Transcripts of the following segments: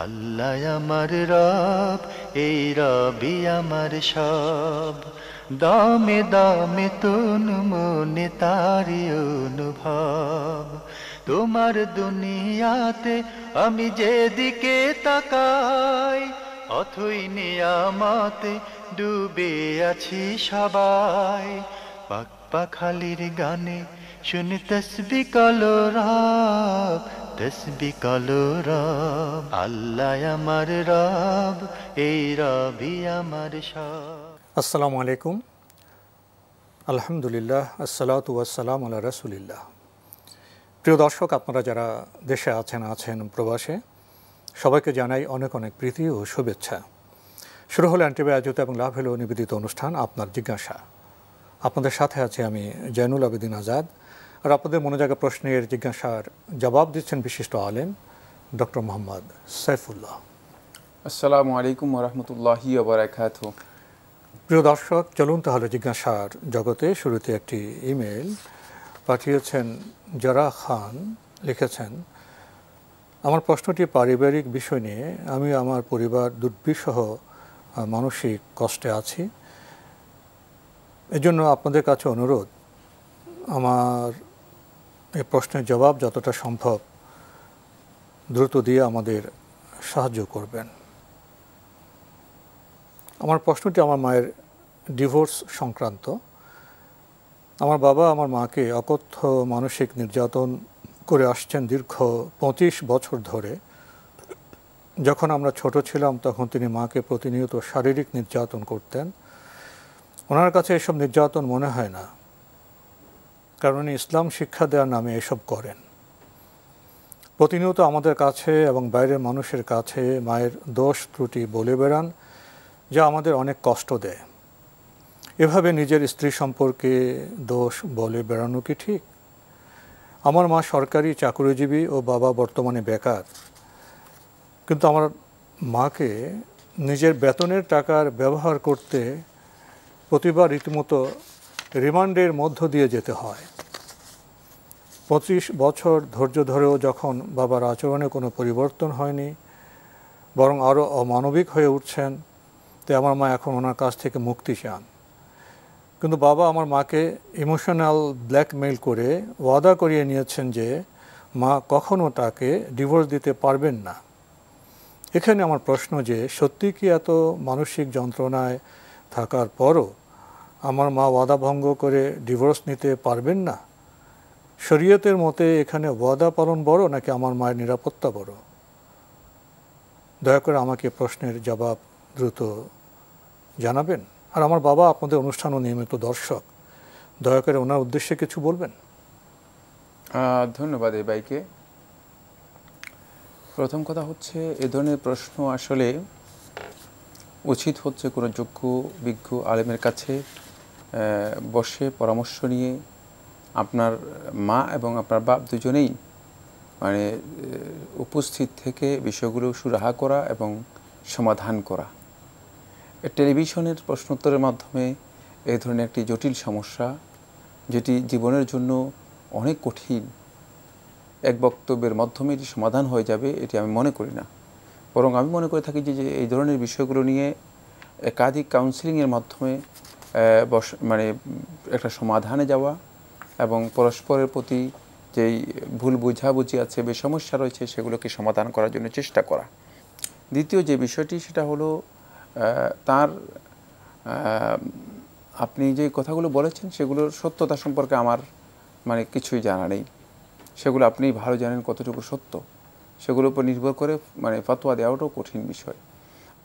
আল্লাহ আমার রব, এই রবি আমার সব। দামে দামে তন মনে তারি অনুভব। তোমার দুনিয়াতে আমি যেদিকে তাকাই, অথই নিয়ামতে ডুবে আছি সবাই। পাক পাখালির গানে শুনি তসবি কলরব, তসবি কলরব। আল্লাহ আমার রব, এই রবি আমার সব। আসসালামু আলাইকুম, আলহামদুলিল্লাহ, আসসালাতু ওয়াসসালাম আলা রাসূলিল্লাহ। প্রিয় দর্শক, আপনারা যারা দেশে আছেন প্রবাসে, সবাইকে জানাই অনেক অনেক প্রীতি ও শুভেচ্ছা। শুরু হলো অ্যান্টিবায়োটিক আয়োজিত এবং লাভ হলো নিবেদিত অনুষ্ঠান আপনার জিজ্ঞাসা। আপনাদের সাথে আছি আমি জয়নুল আবেদিন আজাদ, আর আপনাদের মনে জাগা প্রশ্নের জিজ্ঞাসার জবাব দিচ্ছেন বিশিষ্ট আলেম ডক্টর মোহাম্মদ সাইফুল্লাহ। আসসালামু আলাইকুম ওয়া রাহমাতুল্লাহি ওয়া বারাকাতুহু। প্রিয় দর্শক, চলুন তাহলে জিজ্ঞাসার জগতে। শুরুতে একটি ইমেল পাঠিয়েছেন জরা খান। লিখেছেন, আমার প্রশ্নটি পারিবারিক বিষয় নিয়ে। আমি আমার পরিবার দুর্বিষহ মানসিক কষ্টে আছি। এজন্য আপনাদের কাছে অনুরোধ, আমার এই প্রশ্নের জবাব যতটা সম্ভব দ্রুত দিয়ে আমাদের সাহায্য করবেন। আমার প্রশ্নটি আমার মায়ের ডিভোর্স সংক্রান্ত। আমার বাবা আমার মাকে অকথ্য মানসিক নির্যাতন করে আসছেন দীর্ঘ 25 বছর ধরে। যখন আমরা ছোট ছিলাম তখন তিনি মাকে প্রতিনিয়ত শারীরিক নির্যাতন করতেন। ওনার কাছে এসব নির্যাতন মনে হয় না, কারণ উনি ইসলাম শিক্ষা দেওয়ার নামে এসব করেন। প্রতিনিয়ত আমাদের কাছে এবং বাইরের মানুষের কাছে মায়ের দোষ ত্রুটি বলে বেড়ান, যা আমাদের অনেক কষ্ট দেয়। এভাবে নিজের স্ত্রী সম্পর্কে দোষ বলে বেড়ানো কি ঠিক? আমার মা সরকারি চাকরিজীবী ও বাবা বর্তমানে বেকার, কিন্তু আমার মাকে নিজের বেতনের টাকার ব্যবহার করতে প্রতিবার রীতিমতো রিমান্ডের মধ্য দিয়ে যেতে হয়। 25 বছর ধৈর্য ধরেও যখন বাবার আচরণে কোনো পরিবর্তন হয়নি, বরং আরও অমানবিক হয়ে উঠছেন, তাই আমার মা এখন ওনার কাছ থেকে মুক্তি চান। কিন্তু বাবা আমার মাকে ইমোশনাল ব্ল্যাকমেইল করে ওয়াদা করিয়ে নিয়েছেন যে মা কখনো তাকে ডিভোর্স দিতে পারবেন না। এখানে আমার প্রশ্ন যে সত্যি কি এত মানসিক যন্ত্রণায় থাকার পরও আমার মা ওয়াদা ভঙ্গ করে ডিভোর্স নিতে পারবেন না? শরীয়তের মতে এখানে ওয়াদা পালন বড় নাকি আমার মায়ের নিরাপত্তা বড়? দয়া করে আমাকে প্রশ্নের জবাব দ্রুত জানাবেন। আর আমার বাবা আপনাদের অনুষ্ঠান ও নিয়মিত দর্শক, দয়া করে ওনার উদ্দেশ্যে কিছু বলবেন। ধন্যবাদ এই ভাইকে। প্রথম কথা হচ্ছে, এ ধরনের প্রশ্ন আসলে উচিত হচ্ছে কোনো যোগ্য বিজ্ঞ আলেমের কাছে বসে পরামর্শ নিয়ে আপনার মা এবং আপনার বাপ দুজনেই উপস্থিত থেকে বিষয়গুলো সুরাহা করা এবং সমাধান করা। টেলিভিশনের প্রশ্নোত্তরের মাধ্যমে এই ধরনের একটি জটিল সমস্যা, যেটি জীবনের জন্য অনেক কঠিন, এক বক্তব্যের মাধ্যমে এটি সমাধান হয়ে যাবে এটি আমি মনে করি না। বরং আমি মনে করে থাকি যে এই ধরনের বিষয়গুলো নিয়ে একাধিক কাউন্সিলিংয়ের মাধ্যমে একটা সমাধানে যাওয়া এবং পরস্পরের প্রতি যেই ভুল বুঝাবুঝি আছে বা সমস্যা রয়েছে সেগুলোকে সমাধান করার জন্য চেষ্টা করা। দ্বিতীয় যে বিষয়টি, সেটা হলো তার আপনি যে কথাগুলো বলেছেন সেগুলোর সত্যতা সম্পর্কে আমার কিছুই জানা নেই। সেগুলো আপনি ভালো জানেন কতটুকু সত্য, সেগুলোর উপর নির্ভর করে ফতোয়া দেওয়াটাও কঠিন বিষয়।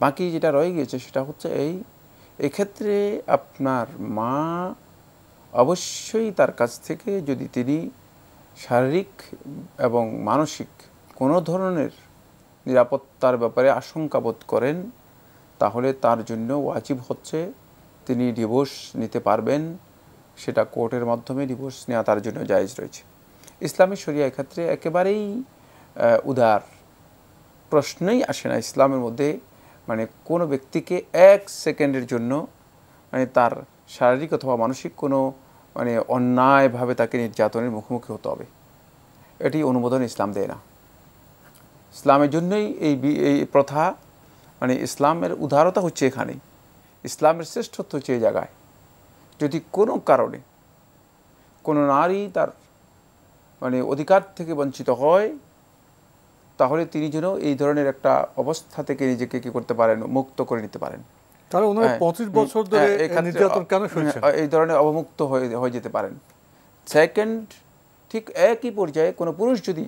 বাকি যেটা রয়ে গিয়েছে সেটা হচ্ছে এক্ষেত্রে আপনার মা অবশ্যই তার কাছ থেকে যদি তিনি শারীরিক এবং মানসিক কোনো ধরনের নিরাপত্তার ব্যাপারে আশঙ্কা বোধ করেন, তাহলে তার জন্য ওয়াজিব হচ্ছে তিনি ডিভোর্স নিতে পারবেন। সেটা কোর্টের মাধ্যমে ডিভোর্স নেওয়া তার জন্য জায়েজ রয়েছে। ইসলামী শরিয়া এক্ষেত্রে একেবারেই উদার, প্রশ্নই আসে না ইসলামের মধ্যে কোনো ব্যক্তিকে 1 সেকেন্ডের জন্য তার শারীরিক অথবা মানসিক কোনো অন্যায়ভাবে তাকে নির্যাতনের মুখোমুখি হতে হবে, এটি অনুমোদন ইসলাম দেয় না। ইসলামের জন্যই এই প্রথা, মানে ইসলামের উদারতা হচ্ছে এখানেই, ইসলামের শ্রেষ্ঠত্ব হচ্ছে এই জায়গায়। যদি কোনো কারণে কোনো নারী তার মানে অধিকার থেকে বঞ্চিত হয়, তাহলে তিনি যেন এই ধরনের একটা অবস্থা থেকে নিজেকে কি করতে পারেন, মুক্ত করে নিতে পারেন। তাহলে ওনারা 25 বছর ধরে নির্যাতন কেন সইছেন? এই ধরনের অবমুক্ত হয়ে যেতে পারেন। সেকেন্ড, ঠিক একই পর্যায়ে কোনো পুরুষ যদি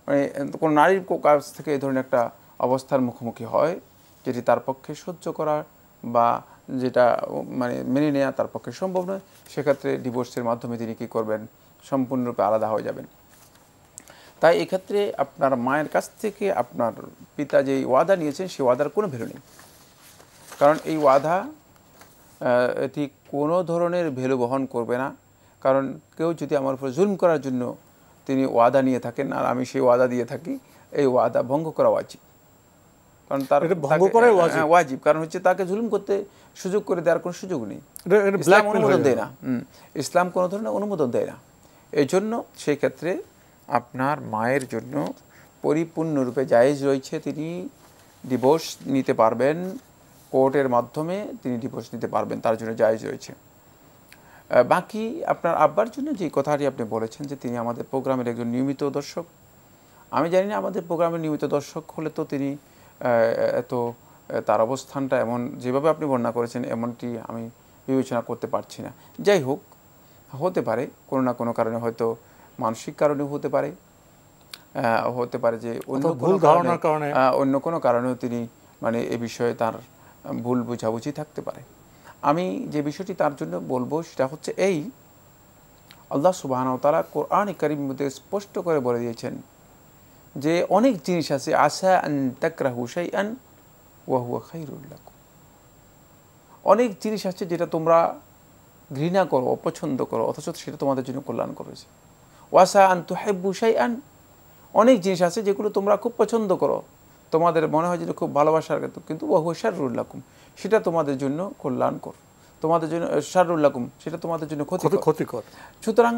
মানে কোনো নারীর কাছ থেকে এই ধরনের একটা অবস্থার মুখোমুখি হয় যেটি তার পক্ষে সহ্য করা বা যেটা মানে মেনে নেওয়া তার পক্ষে সম্ভব নয়, সেক্ষেত্রে ডিভোর্সের মাধ্যমে তিনি কী করবেন, সম্পূর্ণরূপে আলাদা হয়ে যাবেন। তাই এক্ষেত্রে আপনার মায়ের কাছ থেকে আপনার পিতা যেই ওয়াদা নিয়েছেন সেই ওয়াদার কোনো ভ্যালু নেই, কারণ এই ওয়াদা এটি কোনো ধরনের ভ্যালু বহন করবে না। কারণ কেউ যদি আমার উপর জুলম করার জন্য তিনি ওয়াদা নিয়ে থাকেন আর আমি সেই ওয়াদা দিয়ে থাকি, এই ওয়াদা ভঙ্গ করা ওয়াজিব। কারণ তার ওয়াজিব, কারণ হচ্ছে তাকে জুলুম করতে সুযোগ করে দেওয়ার কোনো সুযোগ নেই, ইসলাম অনুমোদন দেয় না। ইসলাম কোনো ধরনের অনুমোদন দেয় না। এই জন্য সেই ক্ষেত্রে আপনার মায়ের জন্য পরিপূর্ণরূপে জায়েজ রয়েছে, তিনি ডিভোর্স নিতে পারবেন, কোর্টের মাধ্যমে তিনি ডিভোর্স নিতে পারবেন, তার জন্য জায়েজ রয়েছে। বাকি আপনার আব্বার জন্য যে কথাটি আপনি বলেছেন যে তিনি আমাদের প্রোগ্রামের একজন নিয়মিত দর্শক, আমি জানি না আমাদের প্রোগ্রামের নিয়মিত দর্শক হলে তো তিনি এত তার অবস্থানটা এমন যেভাবে আপনি বর্ণনা করেছেন এমনটি আমি বিবেচনা করতে পারছি না। যাই হোক, হতে পারে কোনো না কোনো কারণে, হয়তো মানসিক কারণেও হতে পারে, হতে পারে যে অন্য কোনো কারণেও তিনি মানে এ বিষয়ে তার ভুল বোঝাবুঝি থাকতে পারে। আমি যে বিষয়টি তার জন্য বলবো সেটা হচ্ছে এই, আল্লাহ সুবহানাহু ওয়া তাআলা কোরআন কারীমের মধ্যে স্পষ্ট করে বলে দিয়েছেন যে অনেক জিনিস আছে, আসা আন তাকরাহু শাইআন ওয়া হুয়া খায়রুল লাকুম, অনেক জিনিস আছে যেটা তোমরা ঘৃণা করো, অপছন্দ করো, অথচ সেটা তোমাদের জন্য কল্যাণ করেছে। ওয়াসা আন তুহিব্বু শাইআন, অনেক জিনিস আছে যেগুলো তোমরা খুব পছন্দ করো, তোমাদের মনে হয় যেটা খুব ভালোবাসার, কিন্তু ওয়া হুয়া শাররুল লাকুম, সেটা তোমাদের জন্য কল্যাণকর, তোমাদের জন্য শাররুল লাকুম, সেটা তোমাদের জন্য ক্ষতিকর। সুতরাং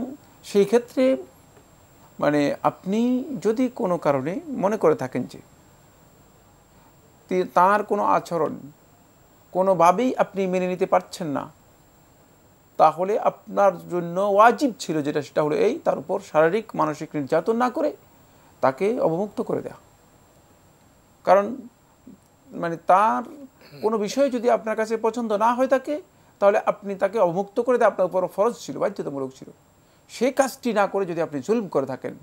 সেই ক্ষেত্রে মানে আপনি যদি কোনো কারণে মনে করে থাকেন যে তার কোনো আচরণ কোনোভাবেই আপনি মেনে নিতে পারছেন না, তাহলে আপনার জন্য ওয়াজিব ছিল যেটা, সেটা হলো এই, তার উপর শারীরিক মানসিক নির্যাতন না করে তাকে অবমুক্ত করে দেয়া। কারণ মানে তার কোনো বিষয় যদি আপনার কাছে পছন্দ না হয়ে থাকে, তাহলে আপনি তাকে অবমুক্ত করে দেওয়া আপনার উপর ফরজ ছিল, বাধ্যতামূলক ছিল। সেই কাজটি না করে যদি আপনি জুলম করে থাকেন,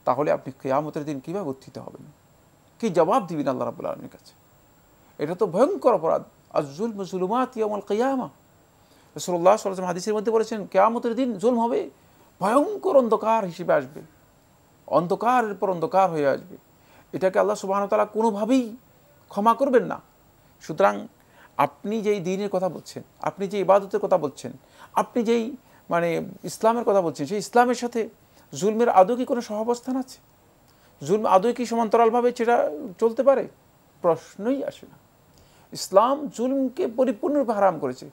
তাহলে আপনি কিয়ামতের দিন কীভাবে উত্থিত হবেন, কি জবাব দিবেন আল্লাহ রাব্বুল আলামিনের কাছে? এটা তো ভয়ঙ্কর অপরাধ। আয-যুলমু যুলুমাত ইয়াউমাল কিয়ামা, রাসূলুল্লাহ সাল্লাল্লাহু আলাইহি ওয়াসাল্লাম হাদিসের মধ্যে বলেছেন কিয়ামতের দিন জুলম হবে, ভয়ঙ্কর অন্ধকার হিসেবে আসবে, অন্ধকারের পর অন্ধকার হয়ে আসবে। এটাকে আল্লাহ সুবহানাহু ওয়া তাআলা কোনোভাবেই ক্ষমা করবেন না। সুতরাং আপনি যেই দ্বীনের কথা বলছেন, আপনি যে ইবাদতের কথা বলছেন, আপনি যেই মানে ইসলামের কথা বলছেন, সেই ইসলামের সাথে জুলমের আদৌ কি কোনো সহাবস্থান আছে? জুলম আদৌ কি সমান্তরালভাবে সেটা চলতে পারে? প্রশ্নই আসে না। ইসলাম জুলমকে পরিপূর্ণরূপে হারাম করেছে।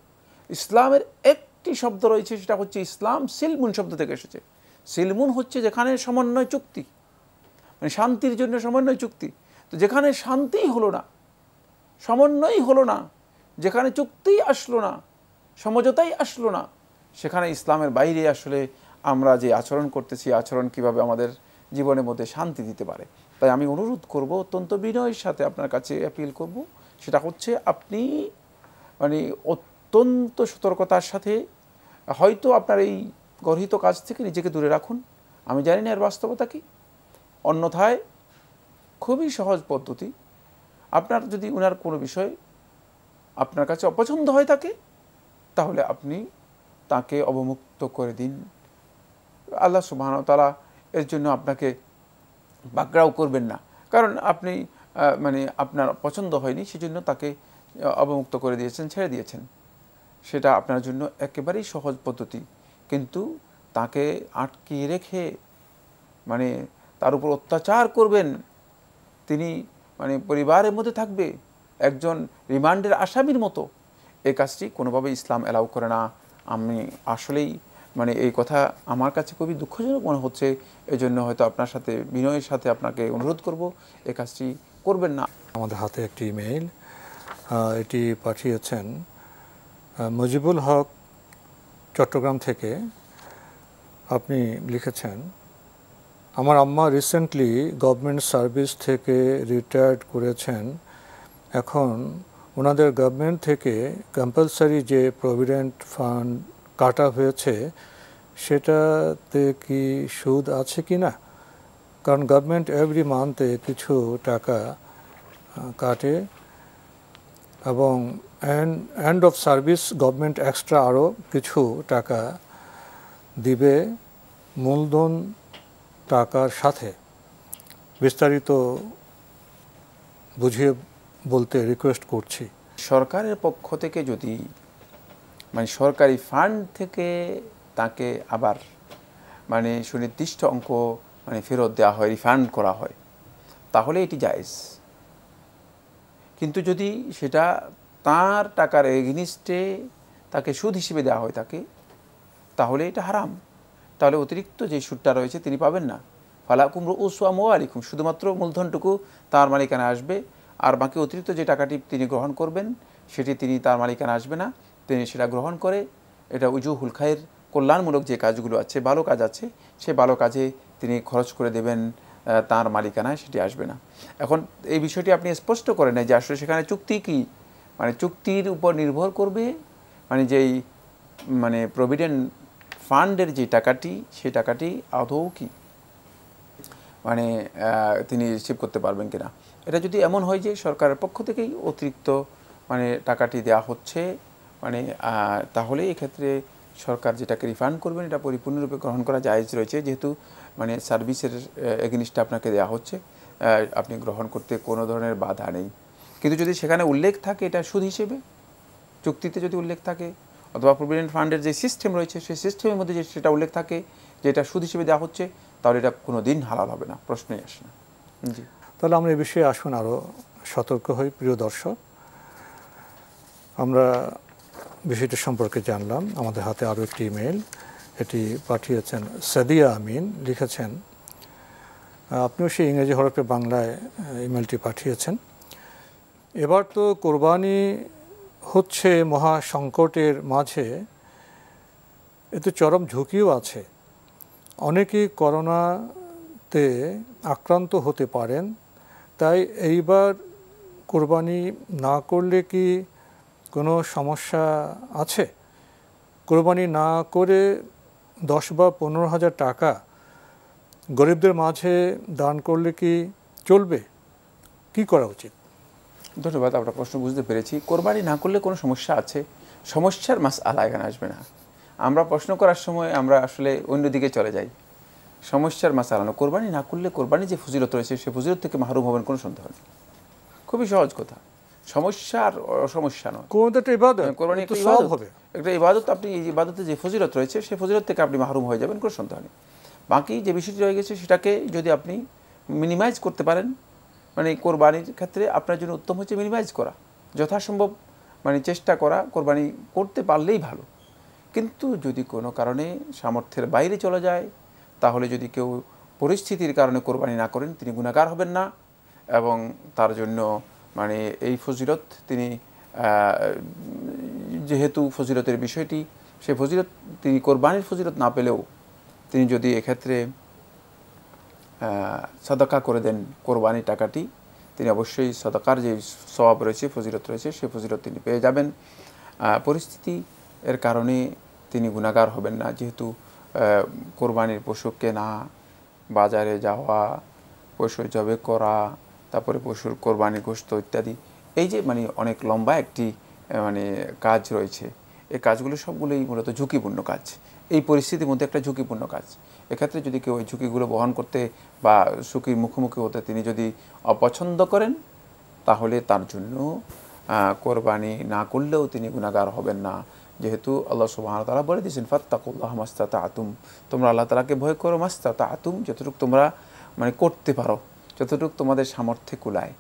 ইসলামের একটি শব্দ রয়েছে, সেটা হচ্ছে ইসলাম সিলমুন শব্দ থেকে এসেছে। সিলমুন হচ্ছে যেখানে সমন্বয় চুক্তি, মানে শান্তির জন্য সমন্বয় চুক্তি। তো যেখানে শান্তিই হলো না, সমন্বয়ই হলো না, যেখানে চুক্তিই আসলো না, সমঝোতাই আসলো না, সেখানে ইসলামের বাইরে আসলে আমরা যে আচরণ করতেছি, আচরণ কিভাবে আমাদের জীবনের মধ্যে শান্তি দিতে পারে। তাই আমি অনুরোধ করব, অত্যন্ত বিনয়ের সাথে আপনার কাছে অ্যাপিল করব, সেটা হচ্ছে আপনি মানে অত্যন্ত সতর্কতার সাথে হয়তো আপনার এই গর্হিত কাজ থেকে নিজেকে দূরে রাখুন। আমি জানি না এর বাস্তবতা কি, অন্যথায় খুবই সহজ পদ্ধতি, আপনার যদি ওনার কোনো বিষয় আপনার কাছে অপছন্দ হয়ে থাকে, তাহলে আপনি তাকে অবমুক্ত করে দিন। আল্লাহ সুবহানাহু ওয়া তাআলা এর জন্য আপনাকে বাকরাও করবেন না, কারণ আপনি মানে আপনার পছন্দ হয়নি, সেজন্য তাকে অবমুক্ত করে দিয়েছেন, ছেড়ে দিয়েছেন। সেটা আপনার জন্য একেবারেই সহজ পদ্ধতি। কিন্তু তাকে আটকে রেখে মানে তার উপর অত্যাচার করবেন, তিনি মানে পরিবারের মধ্যে থাকবে একজন রিমান্ডের আসামির মতো, এই কাজটি কোনোভাবেই ইসলাম অ্যালাউ করে না। আমি আসলেই মানে এই কথা আমার কাছে খুবই দুঃখজনক মনে হচ্ছে। এই জন্য হয়তো আপনার সাথে বিনয়ের সাথে আপনাকে অনুরোধ করব এই কাজটি করবেন না। আমাদের হাতে একটি ইমেইল, এটি পাঠিয়েছেন মুজিবুল হক চট্টগ্রাম থেকে। আপনি লিখেছেন, আমার আম্মা রিসেন্টলি গভর্নমেন্ট সার্ভিস থেকে রিটায়ার্ড করেছেন। এখন ওনাদের গভর্নমেন্ট থেকে কম্পালসারি যে প্রভিডেন্ট ফান্ড কাটা হয়েছে সেটাতে কি সুদ আছে কি না? কারণ গভর্নমেন্ট এভরি মান্থে কিছু টাকা কাটে এবং end of service government extra আরও কিছু টাকা দিবে মূলধন টাকার সাথে। বিস্তারিত বুঝিয়ে বলতে রিকোয়েস্ট করছি। সরকারের পক্ষ থেকে যদি মানে সরকারি ফান্ড থেকে তাকে আবার মানে সুনির্দিষ্ট অঙ্ক মানে ফেরত দেওয়া হয়, রিফান্ড করা হয়, তাহলে এটি জায়েজ। কিন্তু যদি সেটা তার টাকার এগেনিস্টে তাকে সুদ হিসেবে দেওয়া হয় তাকে, তাহলে এটা হারাম। তাহলে অতিরিক্ত যে সুদটা রয়েছে তিনি পাবেন না। ফালাকুম রুউসু আমওয়ালিকুম, শুধুমাত্র মূলধনটুকু তার মালিকানা আসবে, আর বাকি অতিরিক্ত যে টাকাটি তিনি গ্রহণ করবেন সেটি তিনি তার মালিকানা আসবে না। তিনি সেটা গ্রহণ করে এটা উজুহুল খায়ের, কল্যাণমূলক যে কাজগুলো আছে, ভালো কাজ আছে, সেই ভালো কাজে তিনি খরচ করে দেবেন, তার মালিকানায় সেটি আসবে না। এখন এই বিষয়টি আপনি স্পষ্ট করে নেয় যে আসলে সেখানে চুক্তি কি, মানে চুক্তির উপর নির্ভর করবে, মানে যেই মানে প্রভিডেন্ট ফান্ডের যে টাকাটি, সেই টাকাটি আদৌ কি মানে তিনি রিসিভ করতে পারবেন কিনা। এটা যদি এমন হয় যে সরকারের পক্ষ থেকেই অতিরিক্ত মানে টাকাটি দেওয়া হচ্ছে, মানে তাহলে এক্ষেত্রে সরকার যেটাকে রিফান্ড করবেন এটা পরিপূর্ণরূপে গ্রহণ করা জায়েজ রয়েছে, যেহেতু মানে সার্ভিসের এগেনিস্টে আপনাকে দেওয়া হচ্ছে, আপনি গ্রহণ করতে কোনো ধরনের বাধা নেই। কিন্তু যদি সেখানে উল্লেখ থাকে এটা সুদ হিসেবে, চুক্তিতে যদি উল্লেখ থাকে অথবা প্রভিডেন্ট ফান্ডের যে সিস্টেম রয়েছে সেই সিস্টেমের মধ্যে যে সেটা উল্লেখ থাকে যে এটা সুদ হিসেবে দেওয়া হচ্ছে, তাহলে এটা কোনো দিন হালাল হবে না, প্রশ্নই আসে না। জি, তাহলে আমরা এই বিষয়ে আসুন আরও সতর্ক হই। প্রিয় দর্শক, আমরা বিষয়টি সম্পর্কে জানলাম। আমাদের হাতে আরও একটি ইমেল, এটি পাঠিয়েছেন সাদিয়া আমিন। লিখেছেন, আপনিও সেই ইংরেজি হরফে বাংলায় ইমেলটি পাঠিয়েছেন। এবার তো কোরবানি হচ্ছে মহা সংকটের মাঝে, এতে চরম ঝুঁকিও আছে। অনেকেই করোনাতে আক্রান্ত হতে পারেন, তাই এইবার কোরবানি না করলে কি কোনো সমস্যা আছে? কোরবানি না করে 10 বা 15 হাজার টাকা গরিবদের মাঝে দান করলে কি চলবে? কি করা উচিত? ধন্যবাদ, আপনার প্রশ্ন বুঝতে পেরেছি। কোরবানি না করলে কোনো সমস্যা আছে, সমস্যার মাসআলা এখানে আসবে না। আমরা প্রশ্ন করার সময় আমরা আসলে অন্যদিকে চলে যাই। সমস্যার মাসআলা না, কোরবানি না করলে কোরবানি যে ফজিলত রয়েছে সেই ফজিলত থেকে মাহরুম হবেন কোনো সন্দেহ নেই। খুবই সহজ কথা, সমস্যা আর অসমস্যা নয়। কোরবানি একটা ইবাদত হবে, একটা ইবাদত। আপনি এই ইবাদতে যে ফজিলত রয়েছে সেই ফজিলত থেকে আপনি মাহরুম হয়ে যাবেন, কোনো সন্দেহ নেই। বাকি যে বিষয়টি রয়ে গেছে সেটাকে যদি আপনি মিনিমাইজ করতে পারেন, মানে কোরবানির ক্ষেত্রে আপনার জন্য উত্তম হচ্ছে মিনিমাইজ করা, যথাসম্ভব মানে চেষ্টা করা, কোরবানি করতে পারলেই ভালো। কিন্তু যদি কোনো কারণে সামর্থ্যের বাইরে চলে যায়, তাহলে যদি কেউ পরিস্থিতির কারণে কোরবানি না করেন তিনি গুনাহগার হবেন না, এবং তার জন্য মানে এই ফজিলত তিনি যেহেতু ফজিলতের বিষয়টি, সেই ফজিলত তিনি কোরবানির ফজিলত না পেলেও তিনি যদি এক্ষেত্রে সাদাকা করে দেন কোরবানির টাকাটি, তিনি অবশ্যই সাদাকার যে সওয়াব রয়েছে, ফজিলত রয়েছে, সেই ফজিলত তিনি পেয়ে যাবেন। পরিস্থিতি এর কারণে তিনি গুনাহগার হবেন না, যেহেতু কোরবানির পশু কেনা, বাজারে যাওয়া, পশু জবে করা, তারপরে পশুর কোরবানি গোশত ইত্যাদি, এই যে মানে অনেক লম্বা একটি মানে কাজ রয়েছে, এই কাজগুলো সবগুলোই মূলত ঝুঁকিপূর্ণ কাজ। এই পরিস্থিতির মধ্যে একটা ঝুঁকিপূর্ণ কাজ। এক্ষেত্রে যদি কেউ ওই ঝুঁকিগুলো বহন করতে বা ঝুঁকির মুখোমুখি হতে তিনি যদি অপছন্দ করেন, তাহলে তার জন্য কোরবানি না করলেও তিনি গুনাহগার হবেন না, যেহেতু আল্লাহ সুবহানাহু ওয়া তাআলা বলে দিয়েছেন ফাত্তাকুল্লাহ মাস্তাতাতুম, তোমরা আল্লাহ তাআলাকে ভয় করো, মাস্তাতাতুম যতটুকু তোমরা মানে করতে পারো, যতটুকু তোমাদের সামর্থ্যে কুলায়,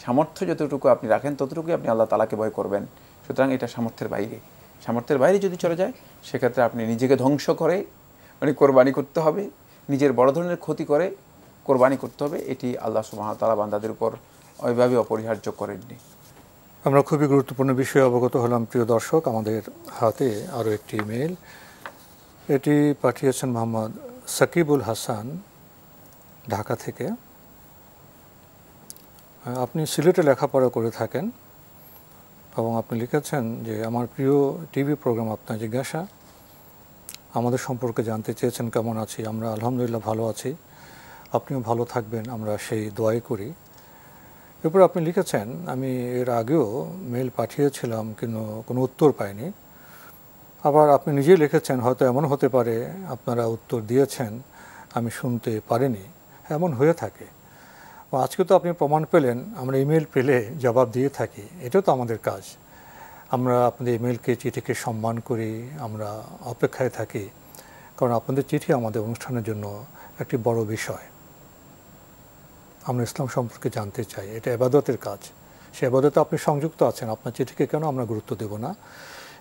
সামর্থ্য যতটুকু আপনি রাখেন ততটুকুই আপনি আল্লাহ তাআলাকে ভয় করবেন। সুতরাং এটা সামর্থ্যের বাইরে, সামর্থ্যের বাইরে যদি চলে যায়, সেক্ষেত্রে আপনি নিজেকে ধ্বংস করে মানে কোরবানি করতে হবে, নিজের বড় ধরনের ক্ষতি করে কোরবানি করতে হবে। এটি আল্লাহ সুবহানাহু ওয়া তাআলা বান্দাদের উপর ওইভাবে অপরিহার্য করেননি। আমরা খুবই গুরুত্বপূর্ণ বিষয়ে অবগত হলাম প্রিয় দর্শক। আমাদের হাতে আরও একটি ইমেল, এটি পাঠিয়েছেন মোহাম্মদ সাকিবুল হাসান, ঢাকা থেকে। আপনি সিলেটে লেখাপড়া করে থাকেন এবং আপনি লিখেছেন যে আমার প্রিয় টিভি প্রোগ্রাম আপনার জিজ্ঞাসা, আমাদের সম্পর্কে জানতে চেয়েছেন কেমন আছি। আমরা আলহামদুলিল্লাহ ভালো আছি, আপনিও ভালো থাকবেন আমরা সেই দোয়াই করি। এরপর আপনি লিখেছেন আমি এর আগেও মেল পাঠিয়েছিলাম কিন্তু কোনো উত্তর পাইনি। আবার আপনি নিজেই লিখেছেন হয়তো এমন হতে পারে আপনারা উত্তর দিয়েছেন আমি শুনতে পারিনি, এমন হয়ে থাকে। আজকে তো আপনি প্রমাণ পেলেন আমরা ইমেল পেলে জবাব দিয়ে থাকি, এটাও তো আমাদের কাজ। আমরা আপনাদের ইমেলকে চিঠিকে সম্মান করি, আমরা অপেক্ষায় থাকি, কারণ আপনাদের চিঠি আমাদের অনুষ্ঠানের জন্য একটি বড় বিষয়। আমরা ইসলাম সম্পর্কে জানতে চাই, এটা ইবাদতের কাজ। সে ইবাদতে আপনি সংযুক্ত আছেন, আপনার চিঠিকে কেন আমরা গুরুত্ব দেব না।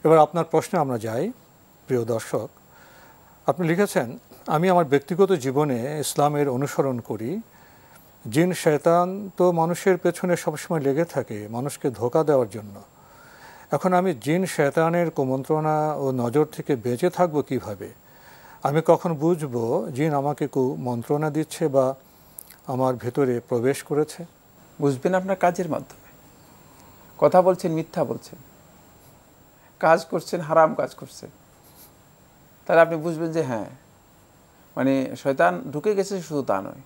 এবার আপনার প্রশ্নে আমরা যাই প্রিয় দর্শক। আপনি লিখেছেন আমি আমার ব্যক্তিগত জীবনে ইসলামের অনুসরণ করি। জিন শয়তান তো মানুষের পেছনে সবসময় লেগে থাকে মানুষকে ধোঁকা দেওয়ার জন্য। এখন আমি জিন শয়তানের কুমন্ত্রণা ও নজর থেকে বেঁচে থাকবো কিভাবে? আমি কখন বুঝবো জিন আমাকে কুমন্ত্রণা দিচ্ছে বা আমার ভেতরে প্রবেশ করেছে? বুঝবেন আপনার কাজের মাধ্যমে। কথা বলছেন, মিথ্যা বলছেন, কাজ করছেন, হারাম কাজ করছেন, তাহলে আপনি বুঝবেন যে হ্যাঁ, মানে শয়তান ঢুকে গেছে। শুধু তা নয়,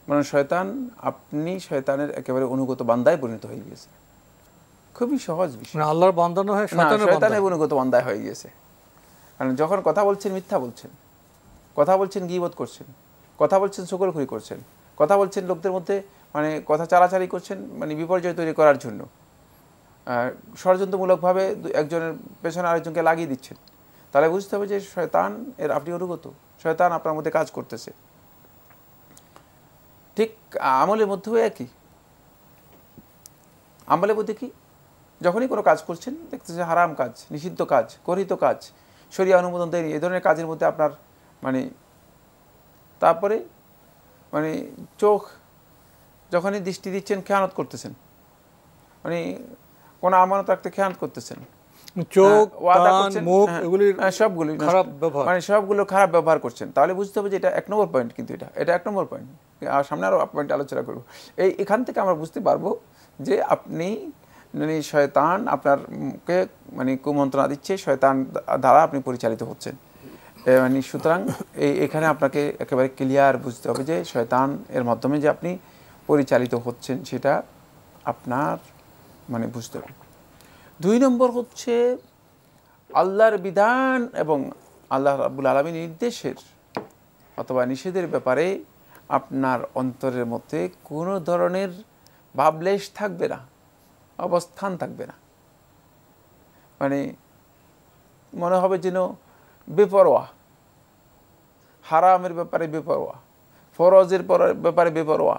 মানে শয়তান, আপনি শয়তানের একেবারে অনুগত বান্দায় পরিণত হয়ে গিয়েছে। খুবই সহজ বিষয়। না আল্লাহর বান্দা নয়, শয়তানের অনুগত বান্দায় হয়ে গিয়েছে। কারণ যখন কথা বলছেন, মিথ্যা বলছেন, কথা বলছেন, গীবত করছেন, কথা বলছেন, শুকরখুরি করছেন, কথা বলছেন লোকদের মধ্যে মানে কথা চালাচালি করছেন, মানে বিপর্যয় তৈরি করার জন্য ষড়যন্ত্রমূলকভাবে একজনের পেছনে আরেকজনকে লাগিয়ে দিচ্ছেন, তাহলে বুঝতে হবে যে শয়তান এর আপনি অনুগত, শয়তান আপনার মধ্যে কাজ করতেছে। ঠিক আমলের মধ্যেও একই। আমলের মধ্যে কি, যখনই কোনো কাজ করছেন দেখতেছে হারাম কাজ, নিষিদ্ধ কাজ, গর্হিত কাজ, শরিয়া অনুমোদন দেয়নি, এই ধরনের কাজের মধ্যে আপনার মানে তারপরে মানে চোখ যখনই দৃষ্টি দিচ্ছেন খেয়ানত করতেছেন, মানে কোনো আমানত রাখতে খেয়ানত করতেছেন, চোখ, কান, মুখ এগুলি সবগুলো খারাপ ব্যবহার, মানে সবগুলো খারাপ ব্যবহার করছেন, তাহলে বুঝতে হবে যে এটা 1 নম্বর পয়েন্ট। কিন্তু এটা 1 নম্বর পয়েন্ট, আর সামনে আরও পয়েন্ট আলোচনা করবো। এখান থেকে আমরা বুঝতে পারবো যে আপনি মানে শয়তান আপনারকে মানে কুমন্ত্রণা দিচ্ছে, শয়তান দ্বারা আপনি পরিচালিত হচ্ছেন। মানে সুতরাং এখানে আপনাকে একেবারে ক্লিয়ার বুঝতে হবে যে শয়তান এর মাধ্যমে যে আপনি পরিচালিত হচ্ছেন সেটা আপনার মানে বুঝতে হবে। 2 নম্বর হচ্ছে আল্লাহর বিধান এবং আল্লাহ রাব্বুল আলামিন নির্দেশের অথবা নিষেধের ব্যাপারে আপনার অন্তরের মধ্যে কোনো ধরনের ভাবলেশ থাকবে না, অবস্থান থাকবে না। মানে মনে হবে যেন বেপরোয়া, হারামের ব্যাপারে বেপরোয়া, ফরজের ব্যাপারে বেপরোয়া,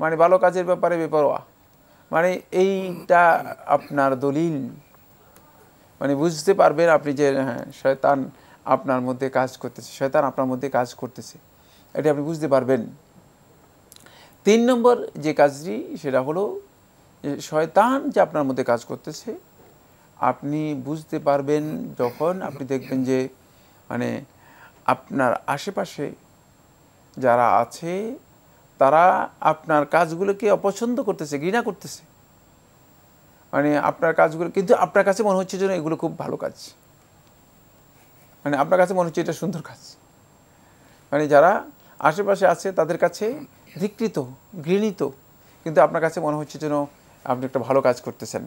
মানে ভালো কাজের ব্যাপারে বেপরোয়া। মানে এইটা আপনার দলিল, মানে বুঝতে পারবেন আপনি যে হ্যাঁ শয়তান আপনার মধ্যে কাজ করতেছে, শয়তান আপনার মধ্যে কাজ করতেছে, এটা আপনি বুঝতে পারবেন। 3 নম্বর যে কাজটি সেটা হলো যে শয়তান যে আপনার মধ্যে কাজ করতেছে আপনি বুঝতে পারবেন যখন আপনি দেখবেন যে মানে আপনার আশেপাশে যারা আছে তারা আপনার কাজগুলোকে অপছন্দ করতেছে, ঘৃণা করতেছে। মানে আপনার কাজগুলো কিন্তু আপনার কাছে মনে হচ্ছে যেন এগুলো খুব ভালো কাজ, মানে আপনার কাছে মনে হচ্ছে এটা সুন্দর কাজ। মানে যারা আশেপাশে আছে তাদের কাছে ধিক্কৃত, ঘৃণিত, কিন্তু আপনার কাছে মনে হচ্ছে যেন আপনি একটা ভালো কাজ করতেছেন।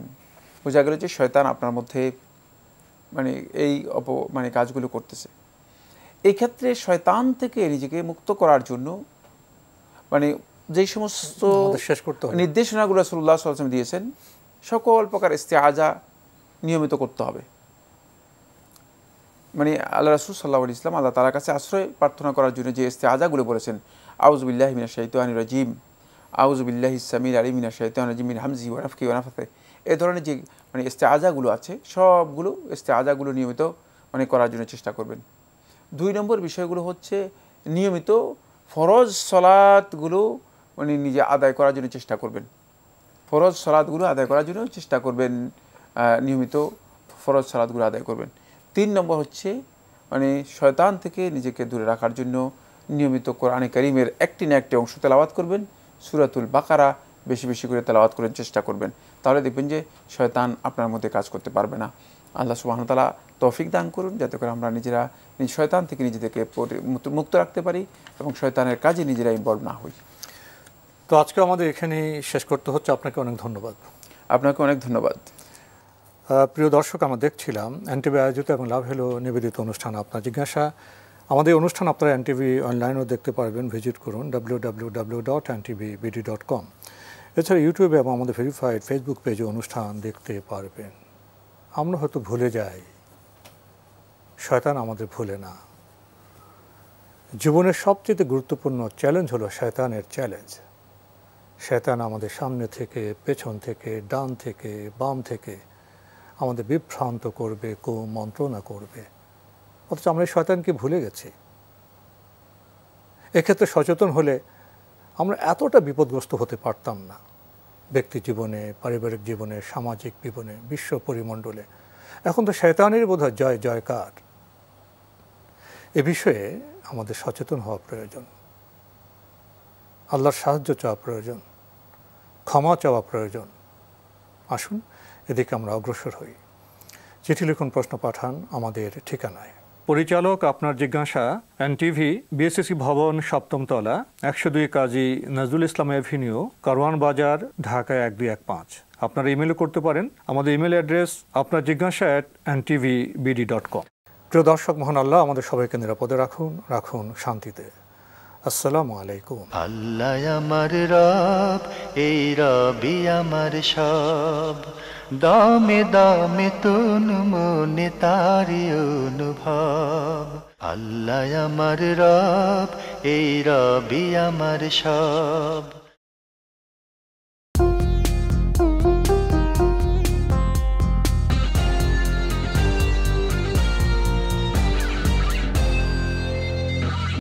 বোঝা গেল যে শয়তান আপনার মধ্যে মানে এই মানে কাজগুলো করতেছে। এই ক্ষেত্রে শয়তান থেকে নিজেকে মুক্ত করার জন্য মানে যেই সমস্ত নির্দেশনাগুলো রাসূলুল্লাহ সাল্লাল্লাহু আলাইহি ওয়াসাল্লাম দিয়েছেন সকল প্রকার ইস্তেআজা নিয়মিত করতে হবে। মানে আল্লাহ রাসূল সাল্লাল্লাহু আলাইহি ওয়াসাল্লাম আল্লাহ তাআলার কাছে আশ্রয় প্রার্থনা করার জন্য যে ইস্তেআজাগুলো বলেছেন, আউযু বিল্লাহি মিনাশ শাইতানির রাজিম, আউযু বিল্লাহিস সামিল আলিম মিনাশ শাইতানির রাজিম মিন হামজিহি ওয়া নাফখিহি ওয়া নাফাসিহি, এই ধরনের যে মানে ইস্তেআজাগুলো আছে সবগুলো ইস্তেআজাগুলো নিয়মিত মানে করার জন্য চেষ্টা করবেন। 2 নম্বর বিষয়গুলো হচ্ছে নিয়মিত ফরজ সালাতগুলো মানে নিজে আদায় করার জন্য চেষ্টা করবেন। ফরজ সালাতগুলো আদায় করার জন্য চেষ্টা করবেন, নিয়মিত ফরজ সালাতগুলো আদায় করবেন। 3 নম্বর হচ্ছে মানে শয়তান থেকে নিজেকে দূরে রাখার জন্য নিয়মিত কোরআনে কারীমের একটি না একটি অংশ তেলাওয়াত করবেন। সূরাতুল বাকারা বেশি বেশি করে তেলাওয়াত করার চেষ্টা করবেন, তাহলে দেখবেন যে শয়তান আপনার মধ্যে কাজ করতে পারবে না। আল্লাহ সুবহানাহু ওয়া তাআলা তৌফিক দান করুন যাতে করে আমরা নিজেরা শয়তান থেকে নিজেদেরকে মুক্ত রাখতে পারি এবং শয়তানের কাজে নিজেরা ইনভলভ না হই। তো আজকে আমাদের এখানেই শেষ করতে হচ্ছে। আপনাকে অনেক ধন্যবাদ। আপনাকে অনেক ধন্যবাদ। প্রিয় দর্শক, আমরা দেখছিলাম এনটিভি আয়োজিত এবং লাভ হলো নিবেদিত অনুষ্ঠান আপনার জিজ্ঞাসা। আমাদের অনুষ্ঠান আপনারা এনটিভি অনলাইনেও দেখতে পারবেন, ভিজিট করুন www.ntvbd.com। এছাড়া ইউটিউবে এবং আমাদের ভেরিফাইড ফেসবুক পেজে অনুষ্ঠান দেখতে পারবেন। আমরা হয়তো ভুলে যাই, শয়তান আমাদের ভুলে না। জীবনের সবচেয়ে গুরুত্বপূর্ণ চ্যালেঞ্জ হলো শয়তানের চ্যালেঞ্জ। শয়তান আমাদের সামনে থেকে, পেছন থেকে, ডান থেকে, বাম থেকে আমাদের বিভ্রান্ত করবে, কুমন্ত্রণা করবে, অথচ আমরা শয়তানকে ভুলে গেছি। এক্ষেত্রে সচেতন হলে আমরা এতটা বিপদগ্রস্ত হতে পারতাম না, ব্যক্তি জীবনে, পারিবারিক জীবনে, সামাজিক জীবনে, বিশ্ব পরিমণ্ডলে। এখন তো শয়তানের বোধহয় জয় জয়কার। এ বিষয়ে আমাদের সচেতন হওয়া প্রয়োজন, আল্লাহর সাহায্য চাওয়া প্রয়োজন, ক্ষমা চাওয়া প্রয়োজন। আসুন এদিকে আমরা অগ্রসর হই। চিঠি লিখুন, প্রশ্ন পাঠান আমাদের ঠিকানায়। পরিচালক আপনার জিজ্ঞাসা, এনটিভি, বিএসসি ভবন, 7ম তলা, 102 কাজী নজরুল ইসলাম এভিনিউ, কারওয়ান বাজার, ঢাকা 1215। আপনারা ইমেলও করতে পারেন। আমাদের ইমেল অ্যাড্রেস আপনার জিজ্ঞাসা @ntvbd.com। প্রিয় দর্শক, মহান আল্লাহ আমাদের সবাইকে নিরাপদে রাখুন শান্তিতে। আসসালামু আলাইকুম। আল্লাহ আমার রব, এই রবি আমার সব, দামে দামে তুন মনে তারি অনুভব। আল্লাহ আমার রব, এই রবি আমার সব।